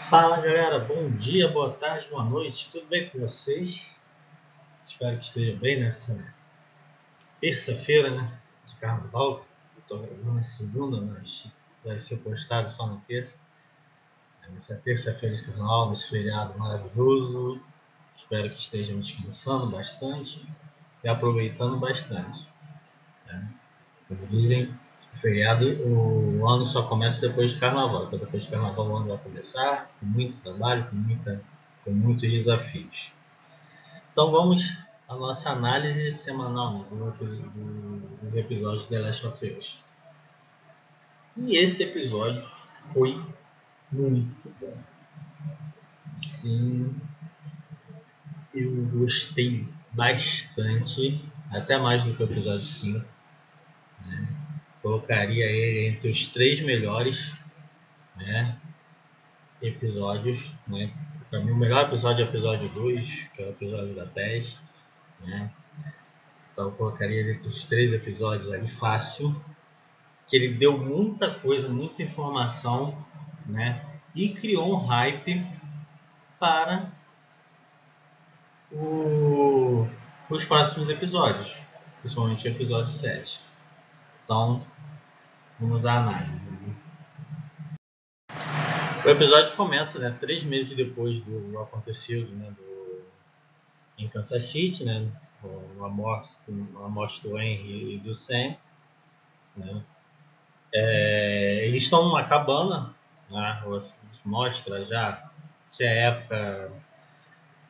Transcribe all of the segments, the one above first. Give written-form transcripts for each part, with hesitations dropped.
Fala galera, bom dia, boa tarde, boa noite, tudo bem com vocês? Espero que esteja bem nessa terça-feira, né, de carnaval. Estou gravando na segunda, mas vai ser postado só na terça. Nessa terça-feira de carnaval, nesse feriado maravilhoso. Espero que estejam descansando bastante e aproveitando bastante. Como dizem, o feriado, o ano só começa depois de carnaval. Então depois de carnaval o ano vai começar, com muito trabalho, com muitos desafios. Então vamos à nossa análise semanal, né, dos episódios de The Last of Us. E esse episódio foi muito bom. Sim, eu gostei bastante, até mais do que o episódio 5. Né? Colocaria ele entre os 3 melhores, né, episódios. Né? Para mim o melhor episódio é o episódio 2, que é o episódio da Tess. Né? Então eu colocaria ele entre os 3 episódios ali fácil. Que ele deu muita coisa, muita informação, né? E criou um hype para os próximos episódios, principalmente o episódio 7. Então, vamos à análise. O episódio começa, né, 3 meses depois do acontecido, né, em Kansas City, né, a morte do Henry e do Sam. Né? Eles estão numa cabana, né, mostra já que é época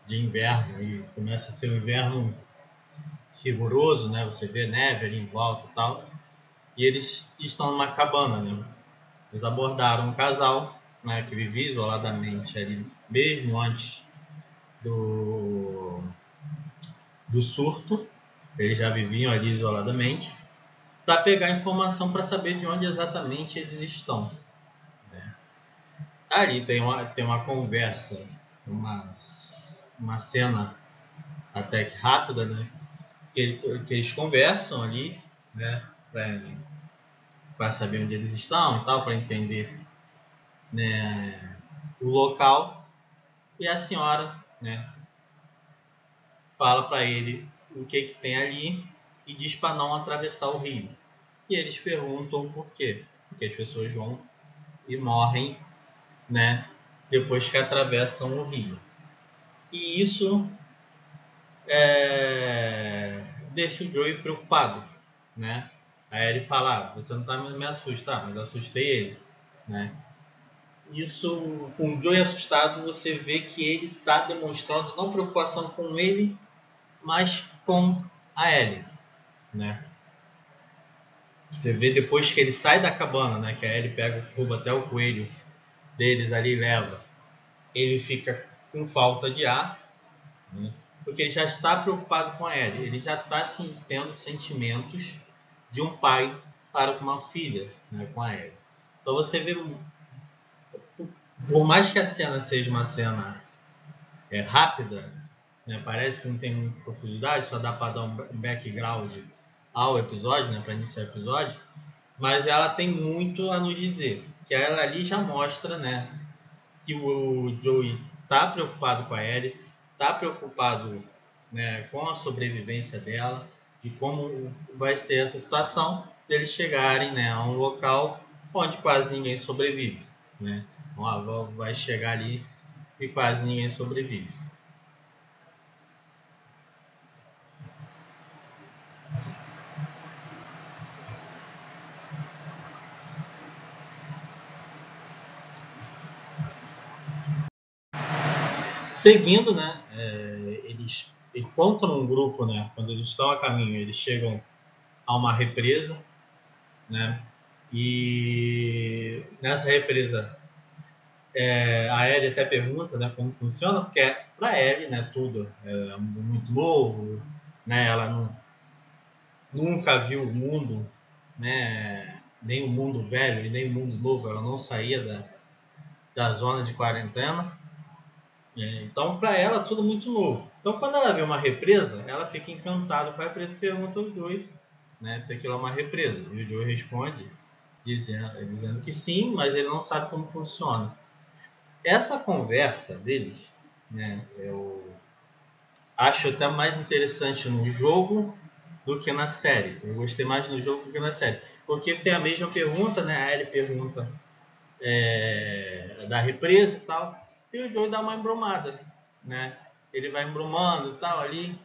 de inverno e começa a ser um inverno rigoroso, né? Você vê neve ali em volta e tal. E eles estão numa cabana, né? Eles abordaram um casal, né, que vivia isoladamente ali, mesmo antes do surto. Eles já viviam ali isoladamente, para pegar informação para saber de onde exatamente eles estão. Né? Ali tem uma conversa, uma cena até que rápida, né? Que eles conversam ali, né? Para saber onde eles estão e tal, para entender, né, o local. E a senhora, né, fala para ele o que tem ali e diz para não atravessar o rio. E eles perguntam por quê. Porque as pessoas vão e morrem, né, depois que atravessam o rio. E isso deixa o Joey preocupado, né? Aí ele fala, você não tá me assustar, mas eu assustei ele, né? Isso, com o Joey assustado, você vê que ele está demonstrando não preocupação com ele, mas com a Ellie, né? Você vê depois que ele sai da cabana, né? Que a Ellie pega, rouba até o coelho deles ali e leva. Ele fica com falta de ar, né? Porque ele já está preocupado com a Ellie. Ele já está tendo sentimentos de um pai para com uma filha, né? Com a Ellie. Então você vê, por mais que a cena seja uma cena rápida, né? Parece que não tem muita profundidade, só dá para dar um background ao episódio, né? Para iniciar o episódio, mas ela tem muito a nos dizer, que ela ali já mostra, né, que o Joey está preocupado com a Ellie, está preocupado, né, com a sobrevivência dela, de como vai ser essa situação deles chegarem, né, a um local onde quase ninguém sobrevive, né? Vai chegar ali e quase ninguém sobrevive. Seguindo, né, eles encontram um grupo, né, quando eles estão a caminho, eles chegam a uma represa, né, e nessa represa a Ellie até pergunta, né, como funciona, porque para a Ellie, né, tudo é muito novo, né, ela nunca viu o mundo, né, nem o mundo velho e nem o mundo novo, ela não saía da zona de quarentena. Então, para ela, tudo muito novo. Então, quando ela vê uma represa, ela fica encantada com a represa e pergunta ao Joey, né, se aquilo é uma represa. E o Joey responde dizendo que sim, mas ele não sabe como funciona. essa conversa deles, né, eu acho até mais interessante no jogo do que na série. Eu gostei mais no jogo do que na série. Porque tem a mesma pergunta, né? A Ellie pergunta da represa e tal. E o Joey dá uma embromada, né? Ele vai embromando e tal ali,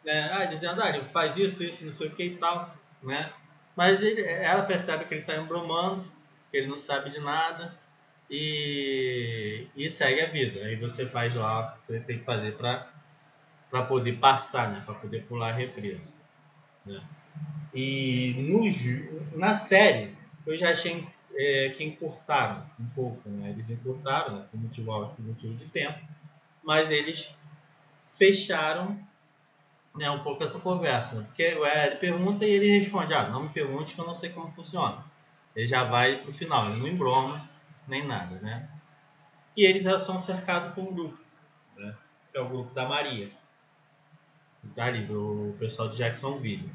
né? Dizendo, ele faz isso, não sei o que e tal, né? Mas ela percebe que ele está embromando, que ele não sabe de nada e segue a vida. Aí você faz lá o que tem que fazer para poder passar, né? Para poder pular a represa, né? E na série eu já achei que encurtaram um pouco, né? Eles encurtaram, né? Por motivo de tempo, mas eles fecharam, né, um pouco essa conversa, né? Porque ele pergunta e ele responde, não me pergunte que eu não sei como funciona. Ele já vai pro final, ele não embroma nem nada, né? E eles já são cercados por um grupo, né? Que é o grupo da Maria, ali do pessoal de Jacksonville.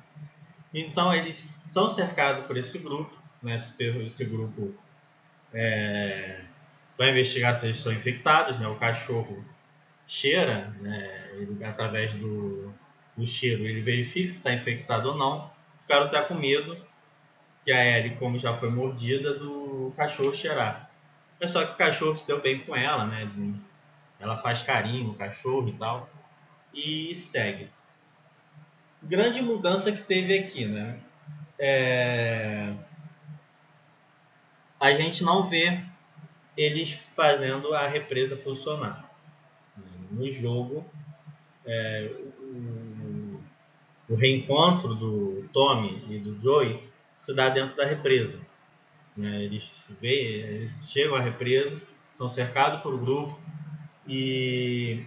Então eles são cercados por esse grupo, né? Esse grupo vai investigar se eles estão infectados, né? O cachorro cheira, né? Ele, através do cheiro, ele verifica se está infectado ou não. Ficaram até com medo que a Ellie, como já foi mordida, do cachorro cheirar. É só que o cachorro se deu bem com ela, né? Ela faz carinho no cachorro e tal, e segue. Grande mudança que teve aqui, né? A gente não vê eles fazendo a represa funcionar. No jogo, o reencontro do Tommy e do Joey se dá dentro da represa, né? Eles chegam à represa, são cercados por um grupo e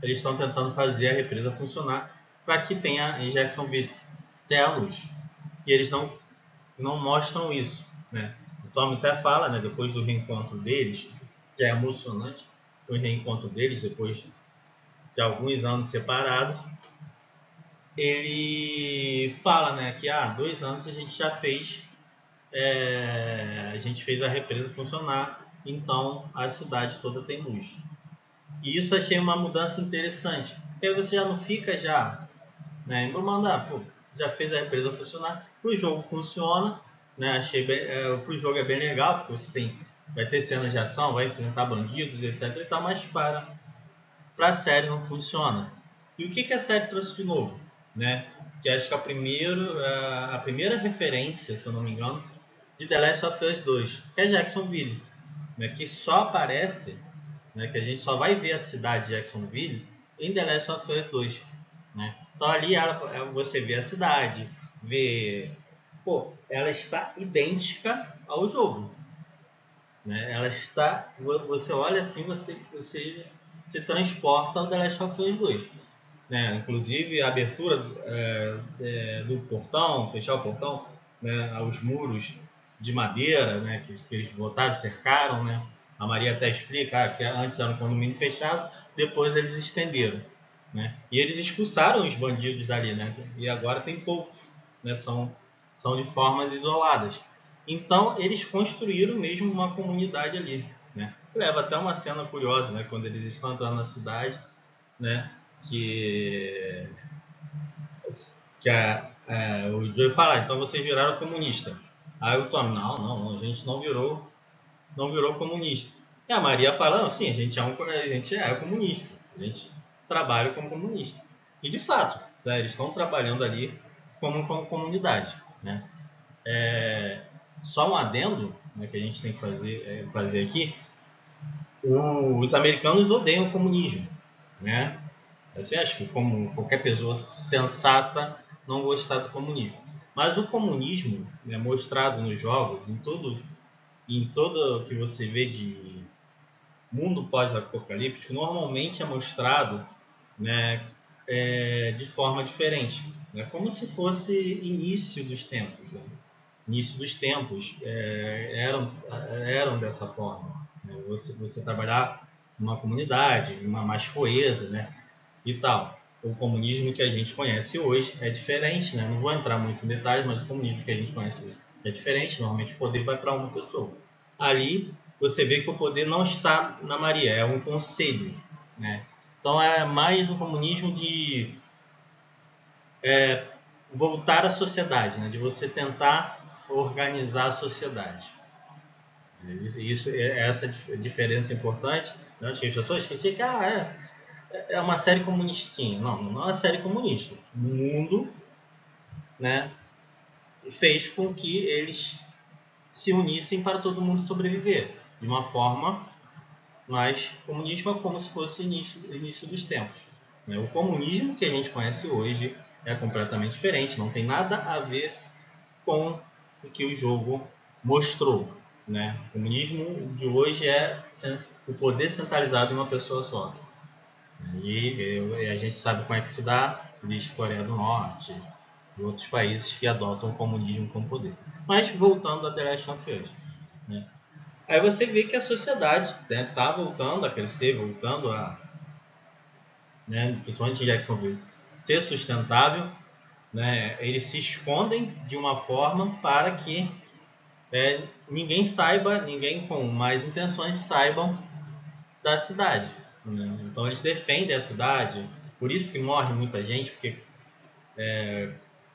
eles estão tentando fazer a represa funcionar para que tenha em Jacksonville tenha a luz. E eles não mostram isso, né? O Tommy até fala, né, depois do reencontro deles, que é emocionante, o reencontro deles depois de alguns anos separados, ele fala, né, que há 2 anos a gente já fez a gente fez a represa funcionar, então a cidade toda tem luz. E isso achei uma mudança interessante, porque aí você já não fica né, pô, já fez a represa funcionar, o jogo funciona, né, achei pro jogo é bem legal, porque você vai ter cenas de ação, vai enfrentar bandidos, etc e tal, mas para a série não funciona. E o que a série trouxe de novo, né? Que acho que a primeira referência, se eu não me engano, de The Last of Us 2, que é Jacksonville, né? Que só aparece, né? Que a gente só vai ver a cidade de Jacksonville em The Last of Us 2, né? Então ali você vê a cidade, ela está idêntica ao jogo, né? Ela está, você olha assim, você se transporta ao The Last of Us 2. Né? Inclusive a abertura do portão, fechar o portão, né? Os muros de madeira, né? que eles botaram, cercaram, né? A Maria até explica que antes era um condomínio fechado, depois eles estenderam, né? E eles expulsaram os bandidos dali, né? E agora tem poucos, né? São de formas isoladas. Então eles construíram mesmo uma comunidade ali, né? Leva até uma cena curiosa, né? Quando eles estão entrando na cidade, né? Que o Joe fala, então vocês viraram comunista. Aí o Tom, não, a gente não virou comunista. E a Maria fala, não, sim, a gente é comunista, a gente trabalha como comunista. E de fato, né, eles estão trabalhando ali como comunidade, né? Só um adendo, né, que a gente tem que fazer aqui, os americanos odeiam o comunismo, né? Assim, acho que como qualquer pessoa sensata não gostar do comunismo. Mas o comunismo, né, mostrado nos jogos, em todo que você vê de mundo pós-apocalíptico, normalmente é mostrado, né, de forma diferente, né, como se fosse início dos tempos. Né? Início dos tempos eram dessa forma. Né? Você trabalhar numa comunidade, uma mais coesa, né? E tal. O comunismo que a gente conhece hoje é diferente, né? Não vou entrar muito em detalhes, mas o comunismo que a gente conhece hoje é diferente. Normalmente o poder vai para uma pessoa. Ali você vê que o poder não está na Maria, é um conselho, né? Então é mais um comunismo de voltar à sociedade, né? De você tentar organizar a sociedade. Essa diferença importante. Né? As pessoas criticam, é uma série comunistinha. Não, não é uma série comunista. O mundo, né, fez com que eles se unissem para todo mundo sobreviver de uma forma mais comunismo é como se fosse o início dos tempos. Né? O comunismo que a gente conhece hoje é completamente diferente, não tem nada a ver com o que o jogo mostrou. Né? O comunismo de hoje é o poder centralizado em uma pessoa só. E a gente sabe como é que se dá, desde Coreia do Norte e outros países que adotam o comunismo como poder. Mas voltando a The Last of Us, né? Aí você vê que a sociedade está voltando a crescer, voltando a, né, principalmente em Jacksonville, ser sustentável. Né? Eles se escondem de uma forma para que ninguém saiba, ninguém com mais intenções saibam da cidade. Né? Então eles defendem a cidade, por isso que morre muita gente, porque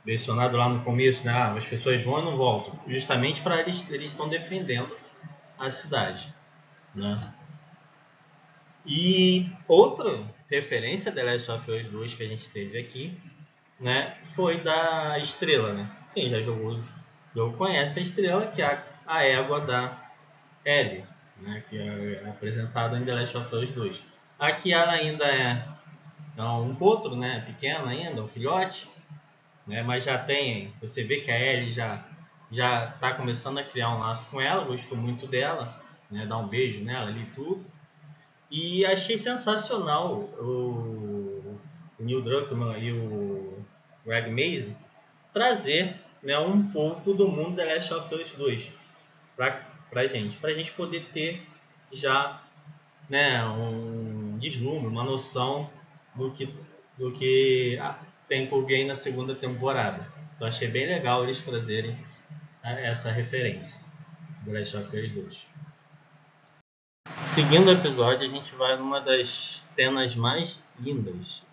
mencionado lá no começo, né? As pessoas vão e não voltam, justamente para eles estão defendendo a cidade. Né? E outra referência da Last of Us 2 que a gente teve aqui, né, foi da Estrela. Né? Quem já jogou o jogo conhece a Estrela, que é a égua da Ellie, né, que é apresentada em The Last of Us 2. Aqui ela ainda é um potro, né, pequeno ainda, um filhote, né, mas já tem, você vê que a Ellie já está começando a criar um laço com ela, gostou muito dela, né, dá um beijo nela ali e tudo. E achei sensacional o Neil Druckmann e o Greg Mazin trazer, né, um pouco do mundo da Last of Us 2 pra gente poder ter já, né, um deslumbre, uma noção do que tem por vir aí na segunda temporada. Então achei bem legal eles trazerem essa referência do Last of Us 2. Seguindo o episódio, a gente vai numa das cenas mais lindas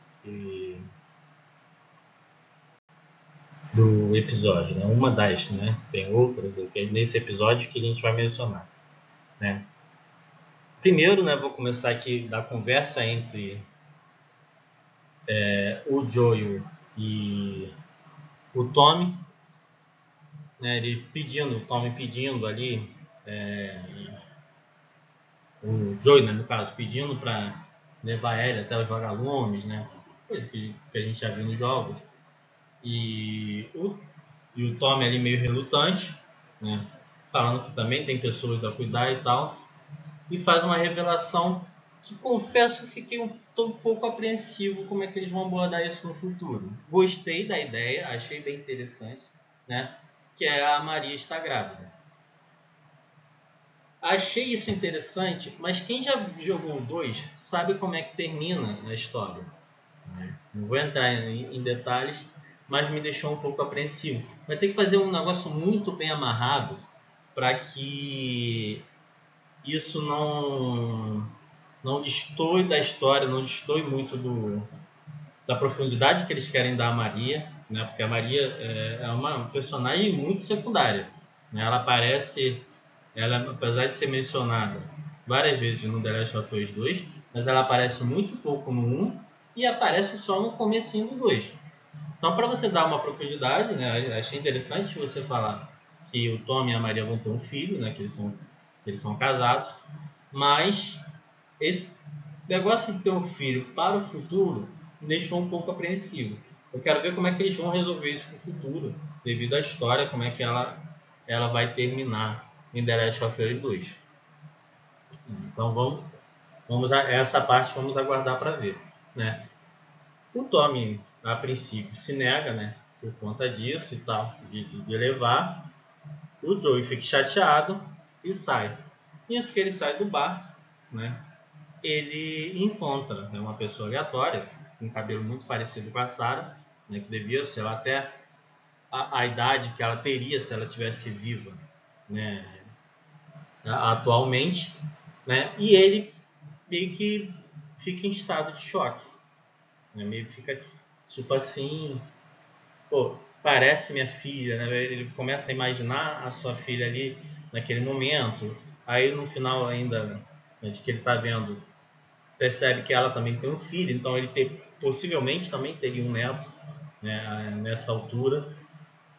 do episódio, né? Uma das, né? Tem outras nesse episódio que a gente vai mencionar, né? Primeiro, né? Vou começar aqui da conversa entre o Joel e o Tommy, né? O Tommy pedindo ali, o Joel, né, no caso, pedindo para levar ele até os vagalumes, né? Coisa que a gente já viu nos jogos. E o Tommy ali meio relutante, né? Falando que também tem pessoas a cuidar e tal. E faz uma revelação que, confesso, fiquei um pouco apreensivo como é que eles vão abordar isso no futuro. Gostei da ideia, achei bem interessante, né? Que é a Maria está grávida. Achei isso interessante, mas quem já jogou o 2 sabe como é que termina a história. Não vou entrar em detalhes, mas me deixou um pouco apreensivo. Vai ter que fazer um negócio muito bem amarrado para que isso não destoe da história, não destoe muito da profundidade que eles querem dar a Maria, né? Porque a Maria é uma personagem muito secundária. Né? Ela aparece, apesar de ser mencionada várias vezes no The Last of Us 2, mas ela aparece muito pouco no 1 e aparece só no comecinho do 2. Então, para você dar uma profundidade, né, achei interessante você falar que o Tom e a Maria vão ter um filho, né, que eles são casados, mas esse negócio de ter um filho para o futuro me deixou um pouco apreensivo. Eu quero ver como é que eles vão resolver isso no futuro, devido à história, como é que ela vai terminar em The Last of Us 2. Então vamos essa parte vamos aguardar para ver, né? O Tommy, a princípio, se nega, né, por conta disso e tal, de levar. O Joey fica chateado e sai. Nisso que ele sai do bar, né, ele encontra, né, uma pessoa aleatória, com um cabelo muito parecido com a Sarah, né, que devia ser até a idade que ela teria se ela tivesse viva, né, atualmente, né? E ele meio que fica em estado de choque, né? Meio que fica tipo assim, pô, parece minha filha, né? Ele começa a imaginar a sua filha ali naquele momento. Aí no final ainda, né, de que ele está vendo, percebe que ela também tem um filho, então ele possivelmente também teria um neto, né, nessa altura.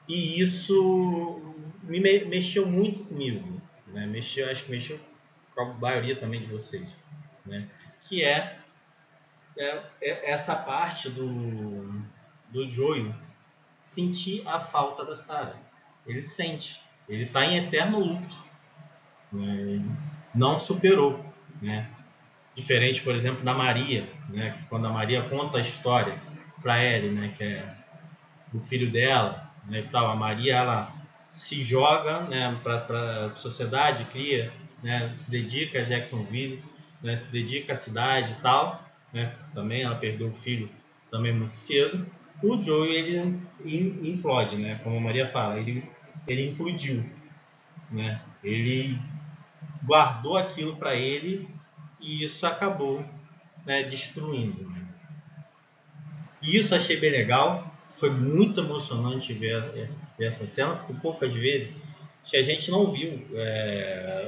E isso mexeu muito comigo, né? Acho que mexeu com a maioria também de vocês, né? Que é essa parte do Joey sentir a falta da Sarah. Ele sente, ele está em eterno luto, né? Não superou, né? Diferente, por exemplo, da Maria, né? Que quando a Maria conta a história para Ellie, né? Que é do filho dela, né? E tal, a Maria ela se joga, né? Para a sociedade, cria, né? Se dedica a Jacksonville, né? Se dedica à cidade e tal, né? Também ela perdeu o filho também muito cedo. O Joey ele implode, né? Como a Maria fala, ele implodiu, né? Ele guardou aquilo para ele e isso acabou, né, destruindo. Né? E isso achei bem legal. Foi muito emocionante ver essa cena, porque poucas vezes que a gente não viu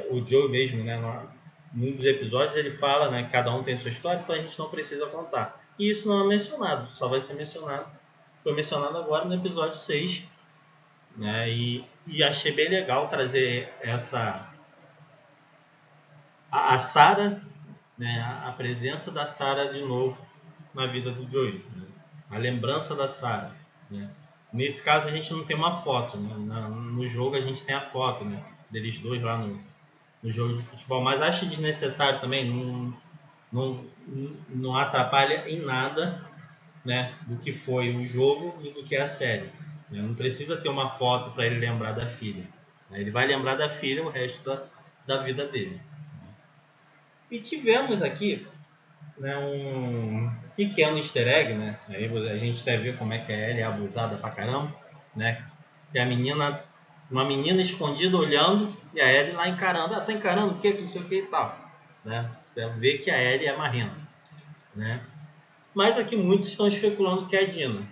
o Joe mesmo, né? Num dos episódios ele fala, né? Cada um tem sua história, então a gente não precisa contar. E isso não é mencionado, só vai ser mencionado. Foi mencionado agora no episódio 6, né? E achei bem legal trazer a Sarah, né, a presença da Sarah de novo na vida do Joey, né? A lembrança da Sarah, né? Nesse caso a gente não tem uma foto, né? No jogo a gente tem a foto, né, deles dois lá no jogo de futebol, mas acho desnecessário também, não atrapalha em nada, né, do que foi o jogo e do que é a série, né? Não precisa ter uma foto para ele lembrar da filha, né? Ele vai lembrar da filha o resto da vida dele. E tivemos aqui, né, um pequeno easter egg, né? Aí a gente até vê como é que a Ellie é abusada pra caramba, né? E uma menina escondida olhando e a Ellie lá encarando. Ah, tá encarando o quê? Que não sei o que e tal, né? Você vê que a Ellie é marrenta, né? Mas aqui muitos estão especulando que é a Dina.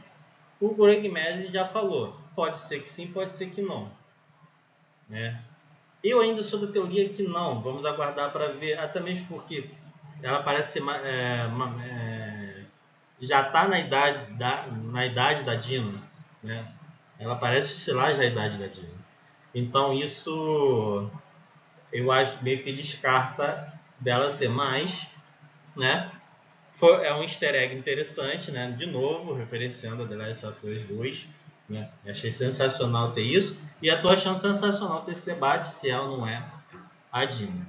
O Greg Mazin já falou. Pode ser que sim, pode ser que não, né? Eu ainda sou da teoria que não. Vamos aguardar para ver, até mesmo porque ela parece ser já está na idade da Dina, né? Ela parece oscilar já a idade da Dina. Então isso eu acho meio que descarta dela ser mais, né? É um easter egg interessante, né? De novo, referenciando a The Last of Us 2, né? Achei sensacional ter isso. E eu tô achando sensacional ter esse debate se ela não é a Dina.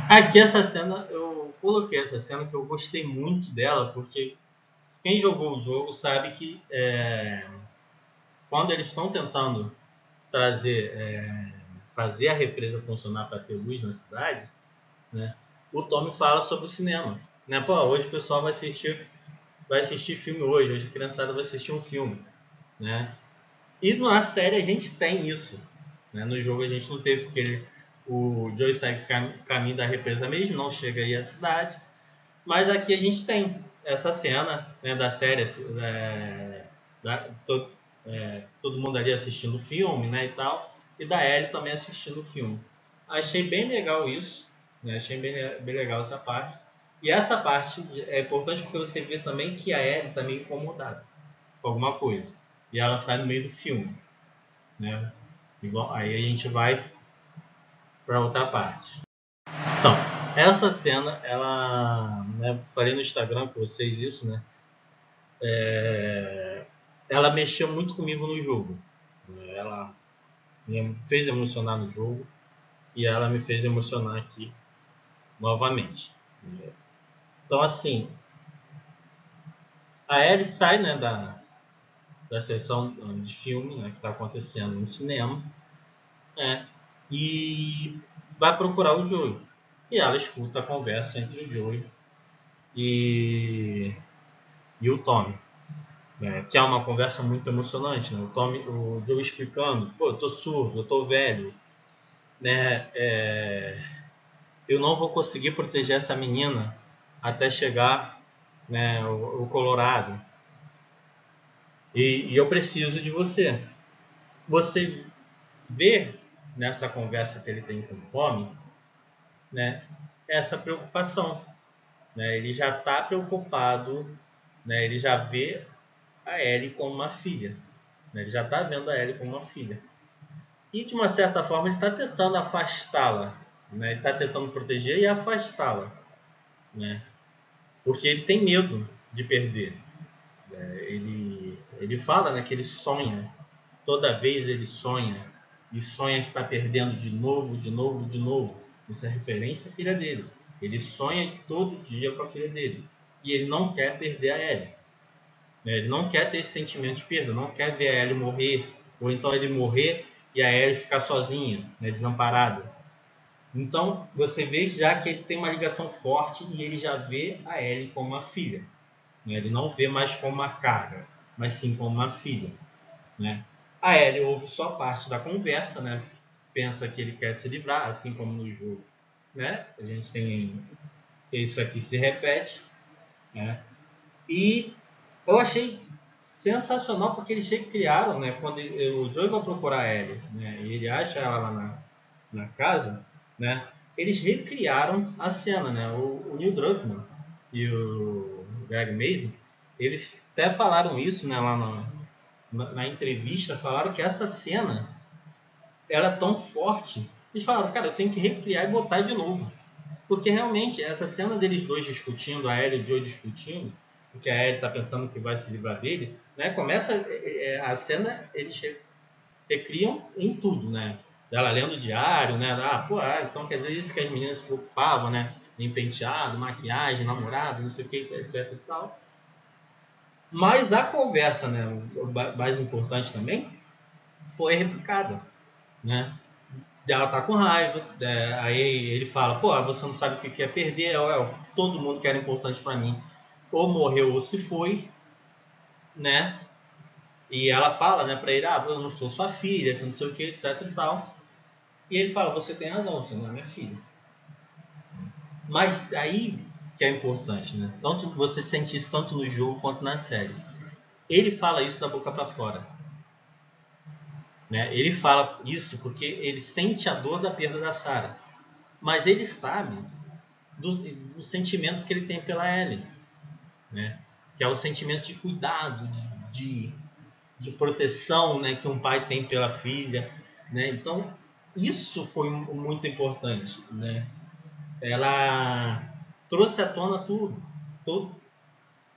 Aqui essa cena, eu coloquei essa cena que eu gostei muito dela, porque quem jogou o jogo sabe que quando eles estão tentando fazer a represa funcionar para ter luz na cidade, né, o Tommy fala sobre o cinema. Né? Pô, hoje o pessoal vai assistir filme hoje a criançada vai assistir um filme. Né? E na série a gente tem isso. Né? No jogo a gente não teve, porque o Joey segue caminho da represa mesmo, não chega aí à cidade. Mas aqui a gente tem essa cena, né, da série, todo mundo ali assistindo o filme, né, e tal, e da Ellie também assistindo o filme. Achei bem legal isso, né, achei bem legal essa parte. E essa parte é importante porque você vê também que a Ellie está meio incomodada com alguma coisa. E ela sai no meio do filme. Né? Igual, aí a gente vai para outra parte. Então, essa cena, ela, né, falei no Instagram com vocês isso, né? Ela mexeu muito comigo no jogo. Ela me fez emocionar no jogo e ela me fez emocionar aqui novamente. Então, assim, a Ellie sai, né, da sessão de filme, né, que está acontecendo no cinema, né, e vai procurar o Joey. E ela escuta a conversa entre o Joey e o Tommy. né? Que é uma conversa muito emocionante, né? O Joe explicando, pô, eu tô surdo, eu tô velho, né? Eu não vou conseguir proteger essa menina até chegar, né, o Colorado. E eu preciso de você. Você vê nessa conversa que ele tem com o Tommy, né, essa preocupação. Né? Ele já está preocupado, né? Ele já vê a Ellie como uma filha. Né? Ele já está vendo a Ellie como uma filha. E de uma certa forma ele está tentando afastá-la. Né? Ele está tentando proteger e afastá-la. Né? Porque ele tem medo de perder. Ele fala, né, que ele sonha. Toda vez ele sonha. E sonha que está perdendo de novo, de novo, de novo. Isso é referência à filha dele. Ele sonha todo dia com a filha dele. E ele não quer perder a Ellie. Ele não quer ter esse sentimento de perda. Não quer ver a Ellie morrer. Ou então ele morrer e a Ellie ficar sozinha, né, desamparada. Então você vê já que ele tem uma ligação forte e ele já vê a Ellie como uma filha. Ele não vê mais como uma carga, mas sim como uma filha. Né? A Ellie ouve só parte da conversa, né? Pensa que ele quer se livrar, assim como no jogo. Né? A gente tem isso aqui se repete. Né? E eu achei sensacional porque eles criaram, né? Quando o Joey vai procurar a Ellie, né? E ele acha ela lá na casa, né? Eles recriaram a cena, né? O Neil Druckmann e o Greg Mazin, eles até falaram isso, né? Lá na entrevista, falaram que essa cena era tão forte. Eles falaram, cara, eu tenho que recriar e botar de novo. Porque realmente, essa cena deles dois discutindo, a Ellie e o Joe discutindo, porque a Ellie está pensando que vai se livrar dele, né? Começa a cena, eles recriam em tudo, né? Ela lendo o diário, né? Então quer dizer isso que as meninas se preocupavam, né? Em penteado, maquiagem, namorado, não sei o que, etc e tal. Mas a conversa, né? O mais importante também, foi replicada, né? Ela tá com raiva, aí ele fala, pô, você não sabe o que é perder, todo mundo que era importante para mim ou morreu ou se foi, né? E ela fala, né, para ele, eu não sou sua filha, que não sei o que, etc e tal. E ele fala, você tem razão, você não é minha filha. Mas aí que é importante, né? Tanto você sente isso tanto no jogo quanto na série. Ele fala isso da boca para fora. Né? Ele fala isso porque ele sente a dor da perda da Sarah. Mas ele sabe do sentimento que ele tem pela Ellie. Né? Que é o sentimento de cuidado, de proteção, né? Que um pai tem pela filha. Né? Então, isso foi muito importante. Né? Ela trouxe à tona todo,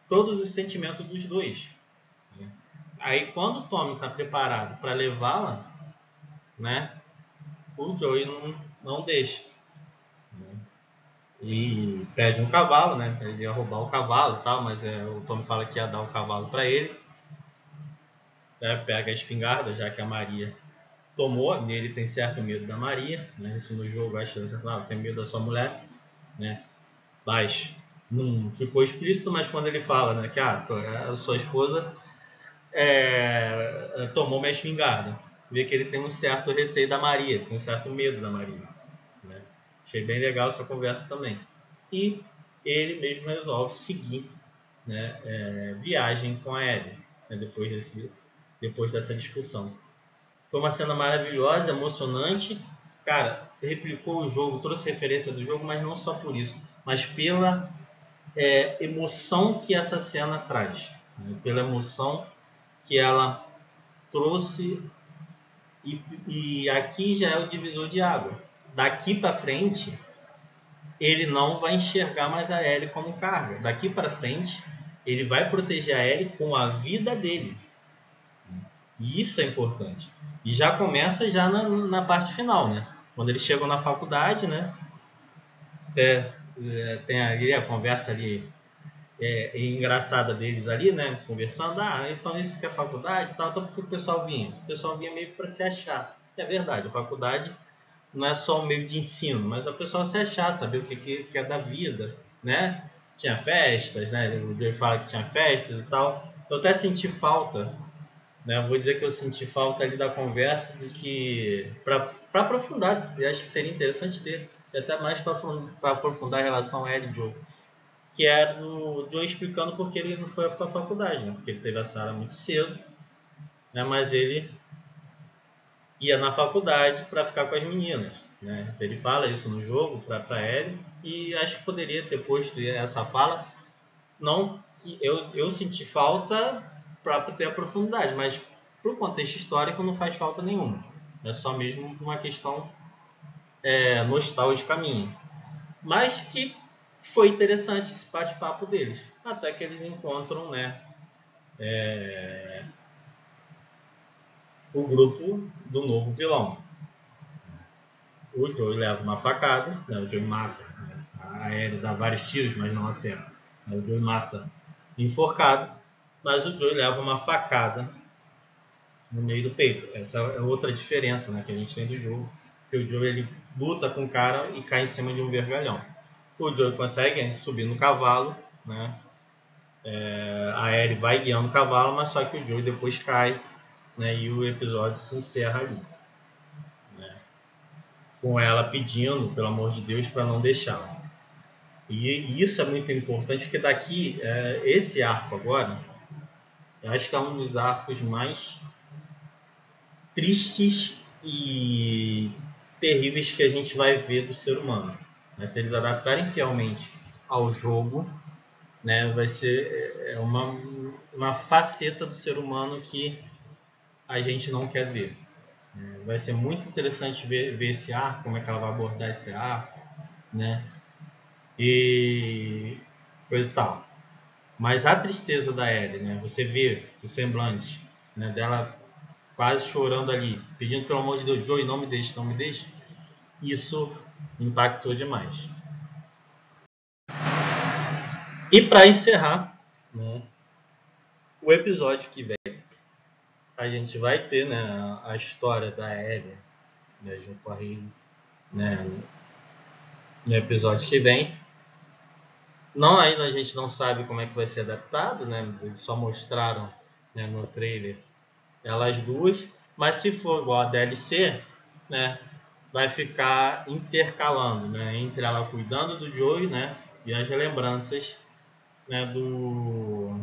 todos os sentimentos dos dois. Né? Aí, quando o Tommy está preparado para levá-la, né? O Joey não deixa. Né? E pede um cavalo, né? Ele ia roubar o cavalo e tal, mas o Tommy fala que ia dar o cavalo para ele. Pega a espingarda, já que a Maria tomou, ele tem certo medo da Maria, né? Isso no jogo acha que tem medo da sua mulher, né? Mas não ficou explícito, mas quando ele fala, né, que a sua esposa tomou minha espingarda, vê que ele tem um certo receio da Maria, tem um certo medo da Maria, né? Achei bem legal essa conversa também. E ele mesmo resolve seguir, né, viagem com a Ellie, né, depois dessa discussão. Foi uma cena maravilhosa, emocionante. Cara, replicou o jogo, trouxe referência do jogo, mas não só por isso, mas pela emoção que essa cena traz. Né? Pela emoção que ela trouxe. E aqui já é o divisor de água. Daqui para frente, ele não vai enxergar mais a Ellie como carga. Daqui para frente, ele vai proteger a Ellie com a vida dele. E isso é importante. E já começa já na parte final, né? Quando eles chegam na faculdade, né? Tem ali a conversa ali engraçada deles ali, né? Conversando, então isso que é faculdade e tal, então porque o pessoal vinha? O pessoal vinha meio para se achar. É verdade, a faculdade não é só um meio de ensino, mas o pessoal se achar, saber o que é da vida, né? Tinha festas, né? O Joey fala que tinha festas e tal. Eu até senti falta, né? Vou dizer que eu senti falta ali da conversa de que, para aprofundar, eu acho que seria interessante ter, até mais para aprofundar a relação Ellie e Joe, que era o Joe explicando porque ele não foi para a faculdade, né? Porque ele teve a Sarah muito cedo, né? Mas ele ia na faculdade para ficar com as meninas, né? Então ele fala isso no jogo para Ellie, e acho que poderia ter posto essa fala. Não que eu senti falta para ter a profundidade, mas para o contexto histórico não faz falta nenhuma. É só mesmo uma questão nostálgica minha. Mas que foi interessante esse bate-papo deles. Até que eles encontram, né, o grupo do novo vilão. O Joey leva uma facada, né, o Joey mata. Né, a Ellie dá vários tiros, mas não acerta. O Joey mata enforcado, mas o Joey leva uma facada no meio do peito. Essa é outra diferença, né, que a gente tem do jogo. Que o Joey ele luta com o cara e cai em cima de um vergalhão. O Joey consegue subir no cavalo, né? A Ellie vai guiando o cavalo, mas só que o Joey depois cai, né? E o episódio se encerra ali, né? Com ela pedindo, pelo amor de Deus, para não deixá-la. E isso é muito importante, porque daqui, esse arco agora, eu acho que é um dos arcos mais tristes e terríveis que a gente vai ver do ser humano. Né? Se eles adaptarem fielmente ao jogo, né, vai ser uma faceta do ser humano que a gente não quer ver. Vai ser muito interessante ver esse arco, como é que ela vai abordar esse arco, né? E coisa e tal. Mas a tristeza da Ellie, né? Você vê o semblante, né, dela quase chorando ali, pedindo pelo amor de Deus, Joey, não me deixe, não me deixe. Isso impactou demais. E para encerrar, né, o episódio que vem, a gente vai ter, né, a história da Ellie, né, junto com a Hayley, né, no episódio que vem. Não, ainda a gente não sabe como é que vai ser adaptado, né? Eles só mostraram, né, no trailer elas duas, mas se for igual a DLC, né, vai ficar intercalando, né, entre ela cuidando do Joey, né, e as lembranças, né, do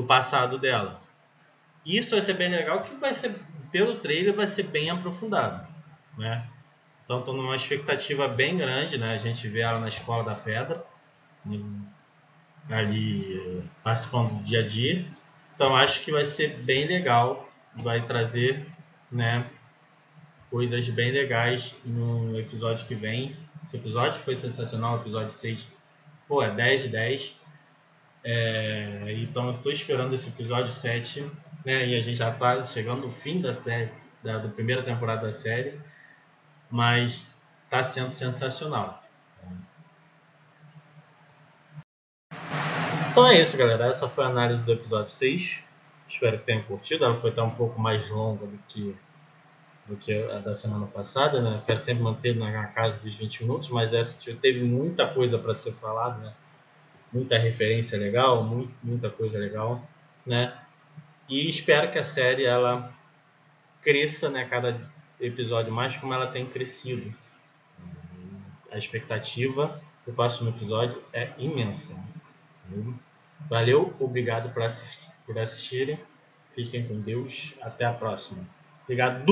passado dela. Isso vai ser bem legal, que vai ser, pelo trailer, vai ser bem aprofundado, né? Então estou numa expectativa bem grande, né? A gente vê ela na escola da Fedra, ali participando do dia a dia. Então acho que vai ser bem legal, vai trazer, né, coisas bem legais no episódio que vem. Esse episódio foi sensacional, o episódio 6, pô, é 10 de 10. Então eu estou esperando esse episódio 7, né, e a gente já está chegando no fim da série, da primeira temporada da série, mas está sendo sensacional. Então é isso, galera. Essa foi a análise do episódio 6. Espero que tenham curtido. Ela foi até um pouco mais longa do que a da semana passada, né? Quero sempre manter na casa dos 20 minutos, mas essa teve muita coisa para ser falada, né? Muita referência legal, muita coisa legal, né? E espero que a série ela cresça, né, cada episódio mais como ela tem crescido. A expectativa do próximo episódio é imensa. Valeu, obrigado por assistirem. Fiquem com Deus. Até a próxima. Obrigado.